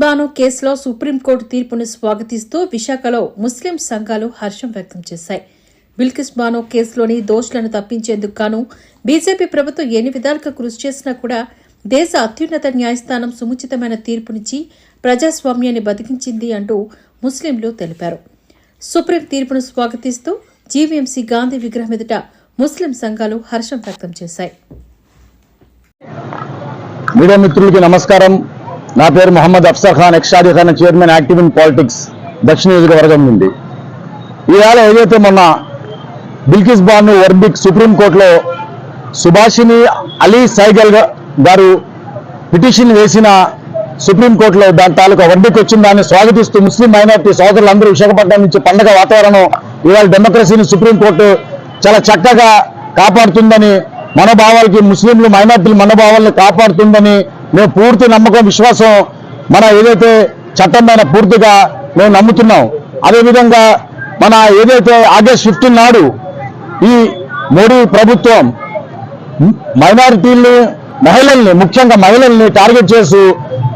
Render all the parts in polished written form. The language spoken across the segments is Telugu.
బానో కేసులో సుప్రీంకోర్టు తీర్పును స్వాగతిస్తూ విశాఖలో ముస్లిం సంఘాలు హర్షం వ్యక్తం చేశాయి. బిల్కిస్ బానో కేసులోని దోషులను తప్పించేందుకు గాను బీజేపీ ప్రభుత్వం ఎన్ని విధాలుగా కృషి చేసినా కూడా దేశ అత్యున్నత న్యాయస్థానం సముచితమైన తీర్పునిచ్చి ప్రజాస్వామ్యాన్ని బతికించింది అంటూ ముస్లింలు తెలిపారు. సుప్రీం తీర్పును స్వాగతిస్తూ జీవీఎంసీ గాంధీ విగ్రహం ఎదుట ముస్లిం సంఘాలు హర్షం వ్యక్తం చేశాయి. మీడియా మిత్రులకి నమస్కారం. నా పేరు మొహమ్మద్ అఫ్సర్ ఖాన్, ఎక్స్-షాదీ ఖానా చైర్మన్, యాక్టివ్ ఇన్ పాలిటిక్స్, దక్షిణ నియోజకవర్గం నుండి. ఈవేళ ఏదైతే మొన్న బిల్కిస్ బానో వర్డిక్ట్ సుప్రీంకోర్టులో సుభాషిణి అలీ సైగల్ గారు పిటిషన్ వేసిన సుప్రీంకోర్టులో దాని తాలూకా వర్డిక్ట్ వచ్చిన దాన్ని స్వాగతిస్తూ ముస్లిం మైనార్టీ సోదరులందరూ విశాఖపట్నం నుంచి పండగ వాతావరణం, ఇవాళ డెమోక్రసీని సుప్రీంకోర్టు చాలా చక్కగా కాపాడుతుందని, మనోభావాలకి ముస్లింలు మైనార్టీల మనోభావాలను కాపాడుతుందని మేము పూర్తి నమ్మకం, విశ్వాసం మన ఏదైతే చట్టం పైన పూర్తిగా మేము నమ్ముతున్నాం. అదేవిధంగా మన ఏదైతే ఆగస్ట్ 15 నాడు ఈ మోడీ ప్రభుత్వం మైనారిటీల్ని, మహిళల్ని, ముఖ్యంగా మహిళల్ని టార్గెట్ చేస్తూ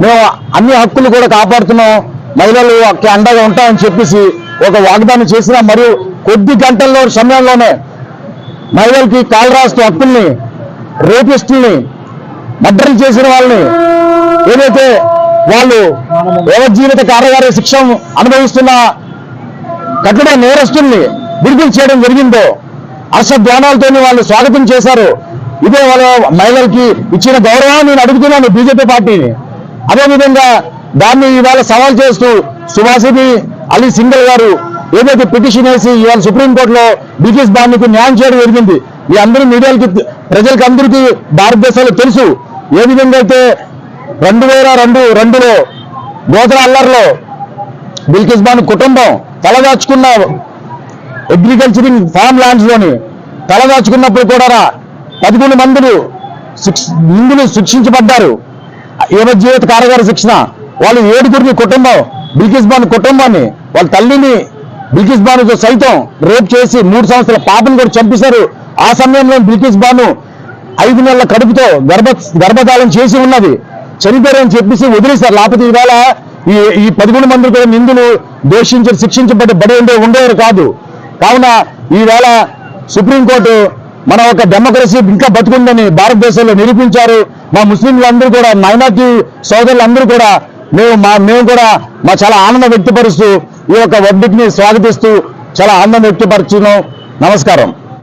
మేము అన్ని హక్కులు కూడా కాపాడుతున్నాం, మహిళలు అండగా ఉంటామని చెప్పేసి ఒక వాగ్దానం చేసిన మరియు కొద్ది గంటల్లో సమయంలోనే మహిళలకి కాలరాస్తూ హక్కుల్ని, రేపిస్టుల్ని, మర్డర్లు చేసిన వాళ్ళని, ఏదైతే వాళ్ళు యావజ్జీవిత కారాగార శిక్ష అనుభవిస్తున్న కఠిన నేరస్తుల్ని విడుదల చేయడం జరిగిందో హర్షధ్వానాలతో వాళ్ళు స్వాగతం చేశారు. ఇదే వాళ్ళ మహిళలకి ఇచ్చిన గౌరవాన్ని నేను అడుగుతున్నాను బీజేపీ పార్టీని. అదేవిధంగా దాన్ని ఇవాళ సవాల్ చేస్తూ సుభాషిని అలీ సింగల్ గారు ఏదైతే పిటిషన్ వేసి ఇవాళ సుప్రీంకోర్టులో బిల్కిస్ బానోకి న్యాయం చేయడం జరిగింది. ఈ అందరూ మీడియాలకి, ప్రజలకు అందరికీ భారతదేశంలో తెలుసు ఏ విధంగా అయితే 2002లో గోత్ర అల్లర్లో బిల్కిస్ బానో కుటుంబం తలదాచుకున్న అగ్రికల్చరింగ్ ఫార్మ్ ల్యాండ్స్ లోని తలదాచుకున్నప్పుడు కూడా 11 మంది నిందులు శిక్షించబడ్డారు, యావజ్జీవిత కారాగార శిక్షణ. వాళ్ళు 7గురిని కుటుంబం, బిల్కిస్ బానో కుటుంబాన్ని, వాళ్ళ తల్లిని బిల్కిస్ బానోతో సైతం రేప్ చేసి 3 సంవత్సరాల పాపను కూడా చంపేశారు. ఆ సమయంలో బిల్కిస్ బానో 5 నెలల కడుపుతో గర్భధారణ చేసి ఉన్నది, చనిపోయారని చెప్పేసి వదిలేశారు. లేకపోతే ఈవేళ ఈ 11 మంది కూడా నిందులు శిక్షించబడి ఉండేవారు కాదు. కావున ఈవేళ సుప్రీంకోర్టు మన ఒక డెమోక్రసీ ఇంకా బతుకుందని భారతదేశంలో నిరూపించారు. మా ముస్లింలందరూ కూడా, మైనార్టీ సోదరులందరూ కూడా మేము కూడా చాలా ఆనందం వ్యక్తపరుస్తూ ఈ యొక్క వర్డిక్ట్ని స్వాగతిస్తూ చాలా ఆనందం వ్యక్తపరుచున్నాం. నమస్కారం.